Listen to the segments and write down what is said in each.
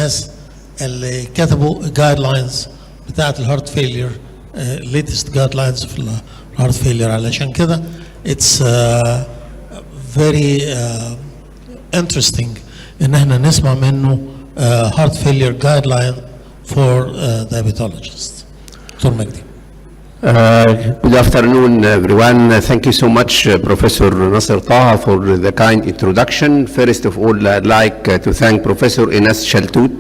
الناس اللي كتبوا جايد لاينز بتاعت الهارت فيلير، latest guidelines في الهارت فيلير. علشان كده it's very interesting ان احنا نسمع منه heart failure guideline for diabetologists. دكتور مجدي. Good afternoon, everyone. Thank you so much, Professor Nasser Taha, for the kind introduction. First of all, I'd like to thank Professor Ines Shaltut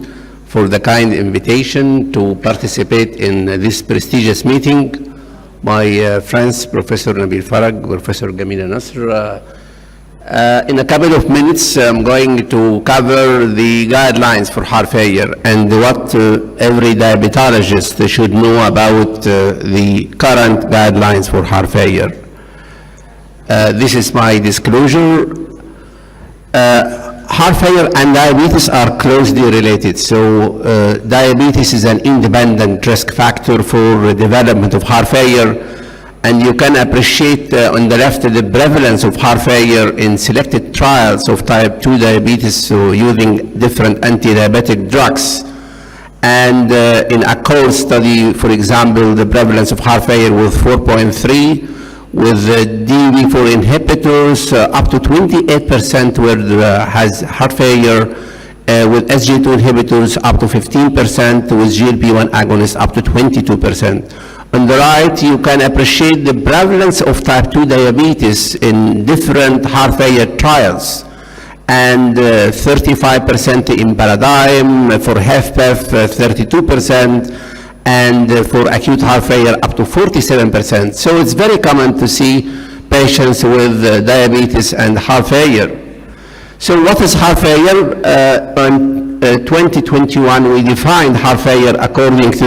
for the kind invitation to participate in this prestigious meeting. My friends, Professor Nabil Farag, Professor Gamina Nasr. In a couple of minutes, I'm going to cover the guidelines for heart failure and what every diabetologist should know about the current guidelines for heart failure. This is my disclosure. Heart failure and diabetes are closely related. So diabetes is an independent risk factor for the development of heart failure. And you can appreciate on the left the prevalence of heart failure in selected trials of type 2 diabetes, so using different anti-diabetic drugs. And in a core study, for example, the prevalence of heart failure was 4.3, with DB4 inhibitors up to 28% where has heart failure, with SGLT2 inhibitors up to 15%, with GLP-1 agonists up to 22%. On the right, you can appreciate the prevalence of type 2 diabetes in different heart failure trials, and 35% in Paradigm, for HFpEF 32%, and for acute heart failure up to 47%. So it's very common to see patients with diabetes and heart failure. So what is heart failure? In 2021, we defined heart failure according to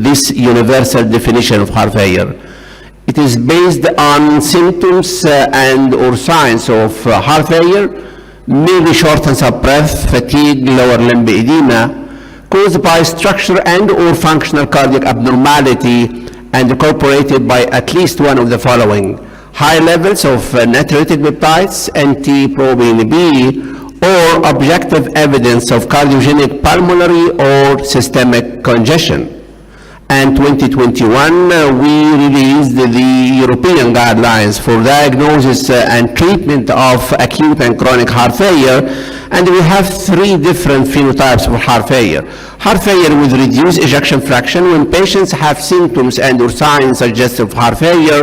this universal definition of heart failure. It is based on symptoms and or signs of heart failure, mainly shortness of breath, fatigue, lower limb edema, caused by structural and or functional cardiac abnormality and incorporated by at least one of the following: high levels of natriuretic peptides, NT-proBNP, or objective evidence of cardiogenic pulmonary or systemic congestion. And 2021, we released the European guidelines for diagnosis and treatment of acute and chronic heart failure, and we have three different phenotypes for heart failure. Heart failure with reduced ejection fraction, when patients have symptoms and or signs suggestive of heart failure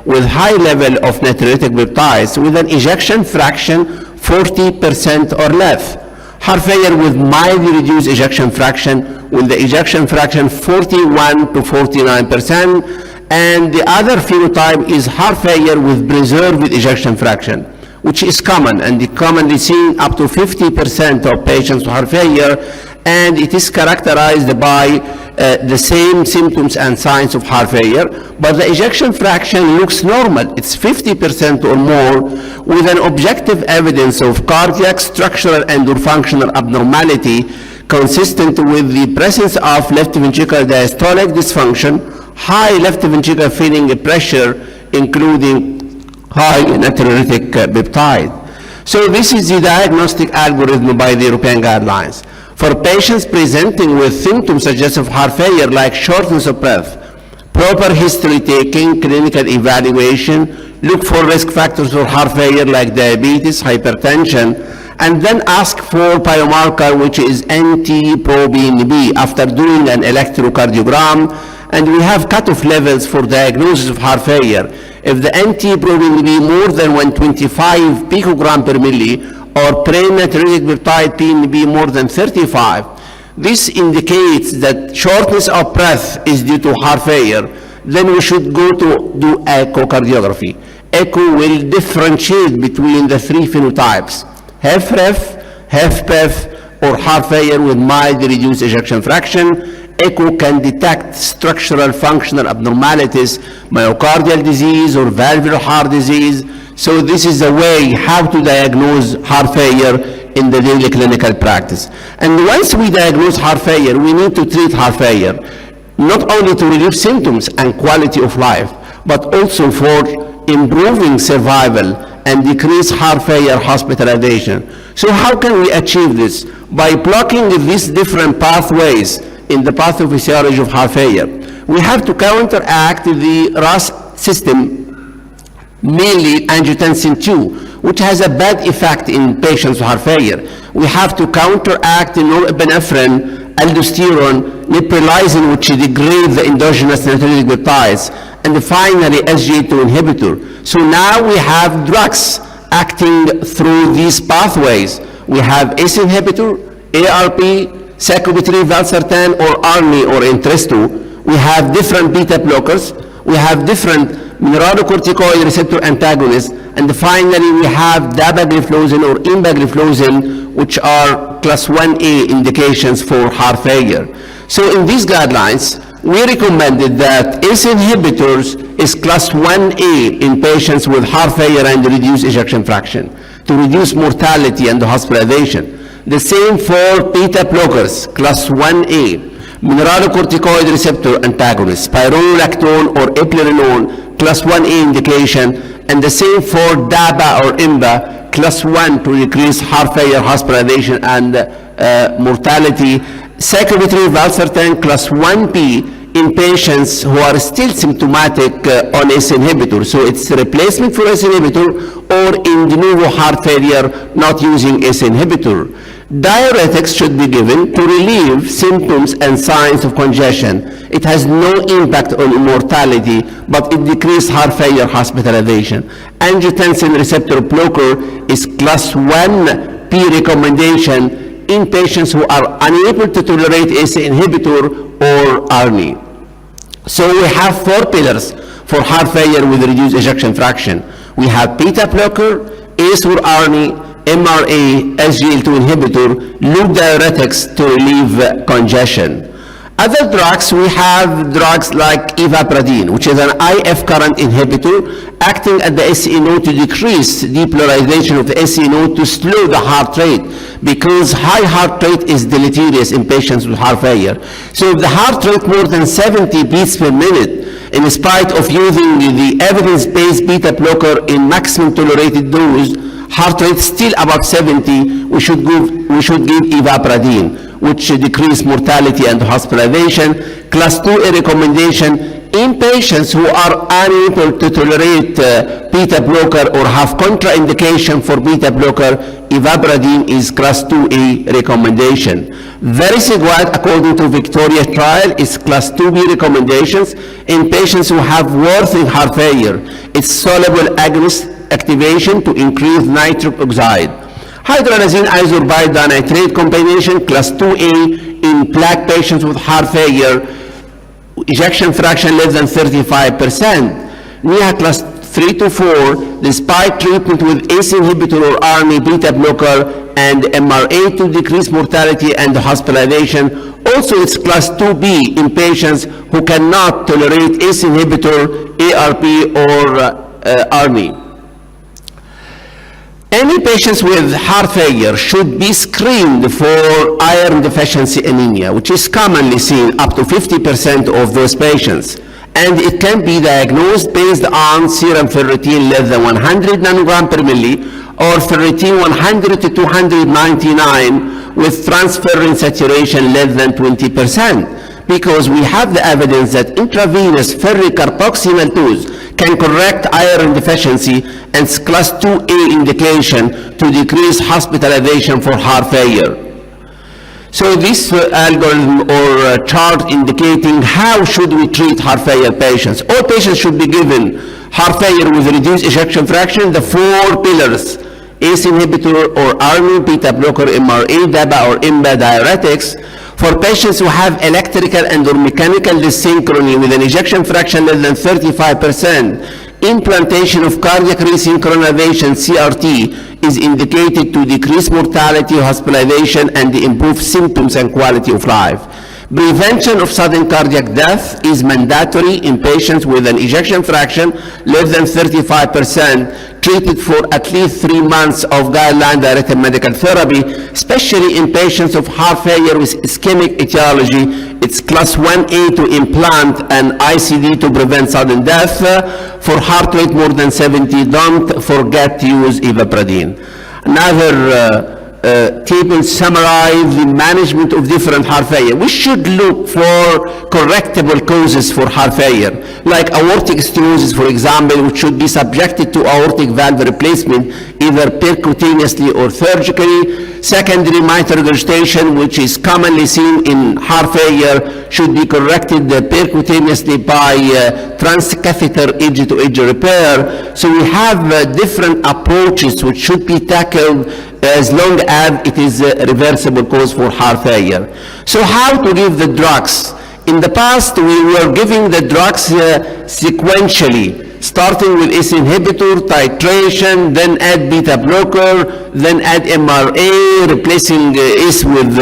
with high level of natriuretic peptides with an ejection fraction 40% or less. Heart failure with mildly reduced ejection fraction, with the ejection fraction 41 to 49%, and the other phenotype is heart failure with preserved ejection fraction, which is common and commonly seen up to 50% of patients with heart failure, and it is characterized by the same symptoms and signs of heart failure, but the ejection fraction looks normal. It's 50% or more, with an objective evidence of cardiac, structural, and or functional abnormality consistent with the presence of left ventricular diastolic dysfunction, high left ventricular filling pressure, including high natriuretic peptide. So this is the diagnostic algorithm by the European guidelines. For patients presenting with symptoms suggestive of heart failure like shortness of breath, proper history taking, clinical evaluation, look for risk factors for heart failure like diabetes, hypertension, and then ask for biomarker which is NT-proBNP after doing an electrocardiogram, and we have cutoff levels for diagnosis of heart failure. If the NT-proBNP more than 125 picogram per milli, or pre-natriuretic peptide PNP more than 35, this indicates that shortness of breath is due to heart failure. Then we should go to do echocardiography. Echo will differentiate between the three phenotypes: HFrEF, HFpEF, or heart failure with mild reduced ejection fraction. Echo can detect structural functional abnormalities, myocardial disease or valvular heart disease. So this is a way how to diagnose heart failure in the daily clinical practice. And once we diagnose heart failure, we need to treat heart failure, not only to relieve symptoms and quality of life, but also for improving survival and decrease heart failure hospitalization. So how can we achieve this? By blocking these different pathways in the pathophysiology of heart failure. We have to counteract the RAS system, mainly angiotensin II, which has a bad effect in patients with heart failure. We have to counteract the norepinephrine, aldosterone, neprilysin, which degrade the endogenous natriuretic peptides, and finally SGLT2 inhibitor. So now we have drugs acting through these pathways. We have ACE inhibitor, ARP, sacubitril, valsartan, or ARNI, or Entresto. We have different beta blockers. We have different mineralocorticoid receptor antagonists. And finally, we have dapagliflozin or empagliflozin, which are class 1A indications for heart failure. So in these guidelines, we recommended that ACE inhibitors is class 1A in patients with heart failure and reduced ejection fraction to reduce mortality and hospitalization. The same for beta blockers, class 1A, mineralocorticoid receptor antagonists, spironolactone or eplerenone, class 1A indication, and the same for DABA or IMBA, class 1 to decrease heart failure, hospitalization, and mortality. Sacubitril valsartan, class 1B, in patients who are still symptomatic on ACE inhibitor. So it's a replacement for ACE inhibitor or in de novo heart failure not using ACE inhibitor. Diuretics should be given to relieve symptoms and signs of congestion. It has no impact on mortality, but it decreases heart failure hospitalization. Angiotensin receptor blocker is class 1P recommendation in patients who are unable to tolerate ACE inhibitor or ARNI. So we have 4 pillars for heart failure with reduced ejection fraction. We have beta blocker, ACE or ARNI, MRA, SGLT2 inhibitor, loop diuretics to relieve congestion. Other drugs, we have drugs like ivabradine, which is an IF current inhibitor acting at the SE node to decrease depolarization of the SE node to slow the heart rate, because high heart rate is deleterious in patients with heart failure. So if the heart rate more than 70 beats per minute, in spite of using the evidence-based beta blocker in maximum tolerated dose, heart rate still above 70, we should give ivabradine, which decrease mortality and hospitalization. Class 2A recommendation in patients who are unable to tolerate beta blocker or have contraindication for beta blocker, ivabradine is class 2A recommendation. Vericiguat, according to Victoria trial, is class 2B recommendations in patients who have worsening heart failure. It's soluble agonist activation to increase nitric oxide. Hydrolazine isorbide dinitrate combination, class 2A in plaque patients with heart failure, ejection fraction less than 35%. NIHA class 3 to 4, despite treatment with ACE inhibitor or ARNI, beta blocker, and MRA to decrease mortality and hospitalization. Also, it's class 2B in patients who cannot tolerate ACE inhibitor, ARP, or ARNI. Any patients with heart failure should be screened for iron deficiency anemia, which is commonly seen up to 50% of those patients. And it can be diagnosed based on serum ferritin less than 100 nanogram per milli or ferritin 100 to 299 with transferrin saturation less than 20%, because we have the evidence that intravenous ferricarboxymaltose can correct iron deficiency and class 2A indication to decrease hospitalization for heart failure. So this algorithm or chart indicating how should we treat heart failure patients. All patients should be given heart failure with reduced ejection fraction, the 4 pillars, ACE inhibitor or ARNI, beta blocker, MRA, DABA or IMBA diuretics. For patients who have electrical and or mechanical dyssynchrony with an ejection fraction less than 35%, implantation of cardiac resynchronization, CRT, is indicated to decrease mortality, hospitalization, and improve symptoms and quality of life. Prevention of sudden cardiac death is mandatory in patients with an ejection fraction less than 35%, treated for at least 3 months of guideline-directed medical therapy, especially in patients of heart failure with ischemic etiology. It's class 1A to implant an ICD to prevent sudden death. For heart rate more than 70, don't forget to use ivabradine. Another table summarize the management of different heart failure. We should look for correctable causes for heart failure, like aortic stenosis, for example, which should be subjected to aortic valve replacement, either percutaneously or surgically. Secondary mitral regurgitation, which is commonly seen in heart failure, should be corrected percutaneously by transcatheter edge-to-edge repair. So we have different approaches which should be tackled as long as it is a reversible cause for heart failure. So how to give the drugs? In the past, we were giving the drugs sequentially, starting with ACE inhibitor, titration, then add beta blocker, then add MRA, replacing ACE with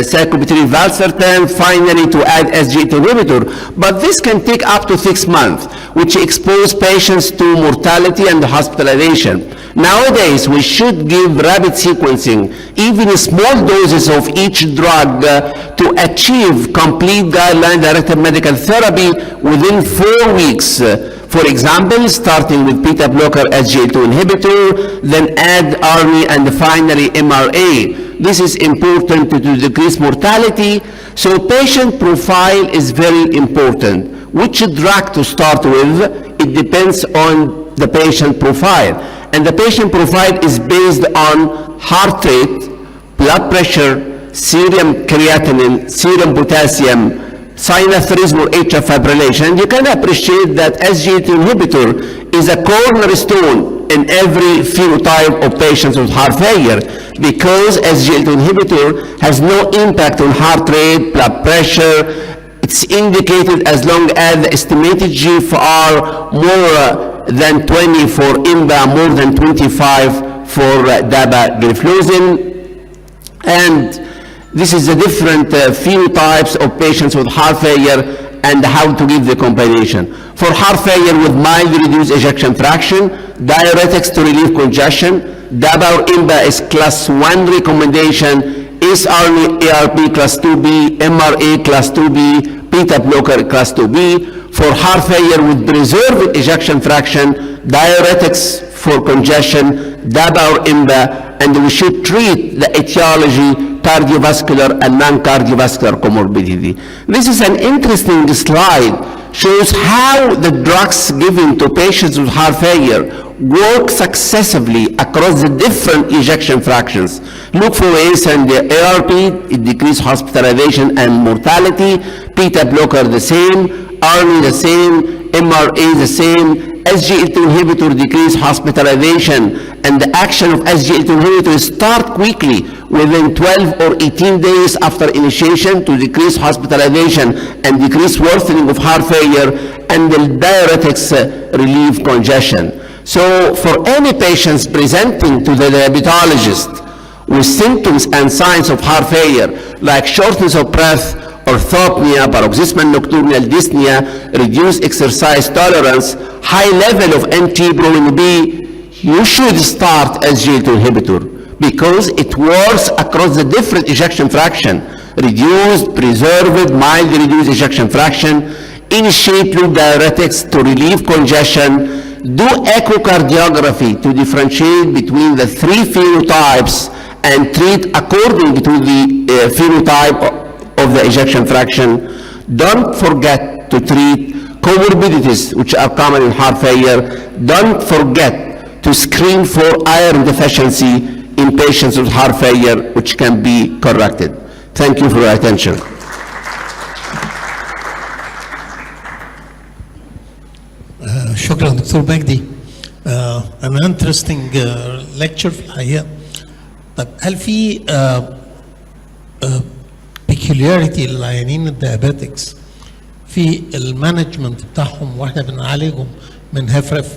sacubitril valsartan, finally to add SGLT inhibitor. But this can take up to 6 months, which expose patients to mortality and hospitalization. Nowadays, we should give rapid sequencing, even small doses of each drug to achieve complete guideline-directed medical therapy within 4 weeks. For example, starting with beta blocker SGLT2 inhibitor, then add ARNI, and finally MRA. This is important to decrease mortality. So patient profile is very important. Which drug to start with? It depends on the patient profile. And the patient profile is based on heart rate, blood pressure, serum creatinine, serum potassium, sinus rhythm or atrial fibrillation. And you can appreciate that SGLT inhibitor is a cornerstone in every phenotype of patients with heart failure, because SGLT inhibitor has no impact on heart rate, blood pressure. It's indicated as long as the estimated GFR more than 20 for INBA, more than 25 for dapagliflozin. And this is the different phenotypes of patients with heart failure and how to give the combination. For heart failure with mildly reduced ejection fraction, diuretics to relieve congestion, DABA or INBA is class 1 recommendation, ACE/ARNI ARB class 2B, MRA class 2B, beta blocker class 2B. For heart failure with preserved ejection fraction, diuretics for congestion, DABA or INBA, and we should treat the etiology, cardiovascular and non-cardiovascular comorbidity. This is an interesting slide, shows how the drugs given to patients with heart failure work successively across the different ejection fractions. Look for ACE and the ARB, it decreases hospitalization and mortality, beta blocker the same, ARNI the same, MRA the same, SGLT inhibitor decrease hospitalization, and the action of SGLT inhibitor start quickly within 12 or 18 days after initiation to decrease hospitalization and decrease worsening of heart failure, and the diuretics relieve congestion. So for any patients presenting to the diabetologist with symptoms and signs of heart failure like shortness of breath, orthopnea, paroxysmal nocturnal dyspnea, reduced exercise tolerance, high level of NT-proBNP, you should start SGLT inhibitor because it works across the different ejection fraction, reduced, preserved, mildly reduced ejection fraction, initiate loop diuretics to relieve congestion, do echocardiography to differentiate between the 3 phenotypes and treat according to the phenotype of the ejection fraction. Don't forget to treat comorbidities which are common in heart failure. Don't forget to screen for iron deficiency in patients with heart failure, which can be corrected. Thank you for your attention. شكرا دكتور مجدي. an interesting lecture في الحقيقة. طب هل في peculiarity للعيانين الديابيتكس في المانجمنت بتاعهم واحنا بنعالجهم من هفرف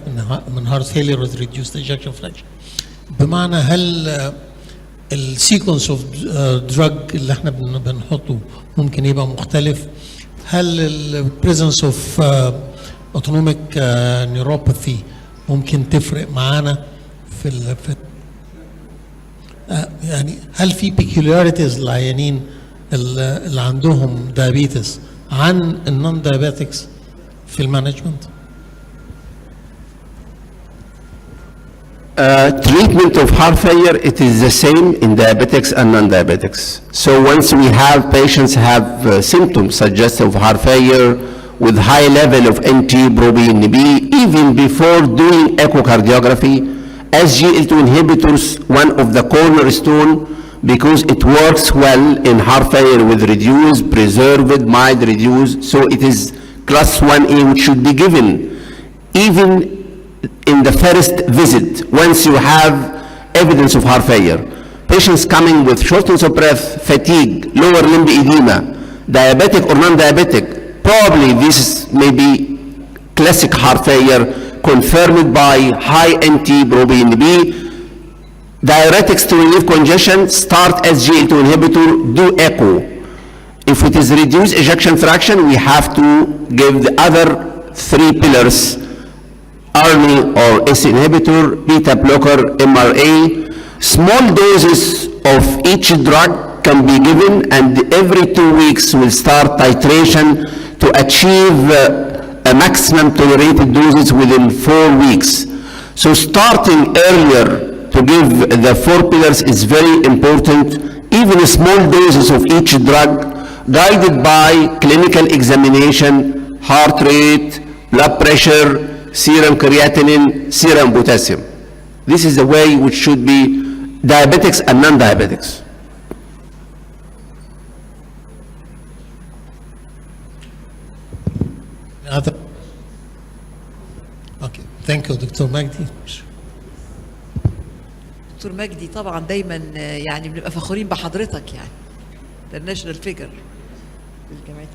من هارت فيلير with reduced ejection fraction؟ بمعنى هل السيكونس اوف دراج اللي احنا بنحطه ممكن يبقى مختلف؟ هل البريزنس اوف اوتونوميك نيوروباثي ممكن تفرق معانا في يعني هل في peculiarities للعيانين اللي عندهم دايابيتس عن النون دايابيتكس في المانجمنت؟ Treatment of heart failure, it is the same in diabetics and non-diabetics. So once we have patients have symptoms suggestive of heart failure with high level of NT-proBNP, even before doing echocardiography, SGLT2 inhibitors, one of the cornerstone, because it works well in heart failure with reduced, preserved, mild reduced, so it is class 1A, which should be given even in the first visit, once you have evidence of heart failure. Patients coming with shortness of breath, fatigue, lower limb edema, diabetic or non-diabetic, probably this may be classic heart failure confirmed by high NT-proBNP. Diuretics to relieve congestion, start SGLT2 inhibitor, do echo. If it is reduced ejection fraction, we have to give the other three pillars, ARNI or ACE inhibitor, beta blocker, MRA. Small doses of each drug can be given, and every 2 weeks we'll start titration to achieve a maximum tolerated doses within 4 weeks. So starting earlier to give the 4 pillars is very important. Even small doses of each drug, guided by clinical examination, heart rate, blood pressure, serum creatinine, serum potassium. This is the way which should be diabetics and non-diabetics. Okay, thank you, Dr. MAGDY. دكتور مجدي طبعا دايما يعني بنبقى فخورين بحضرتك يعني. ده الناشونال فيجر للجامعات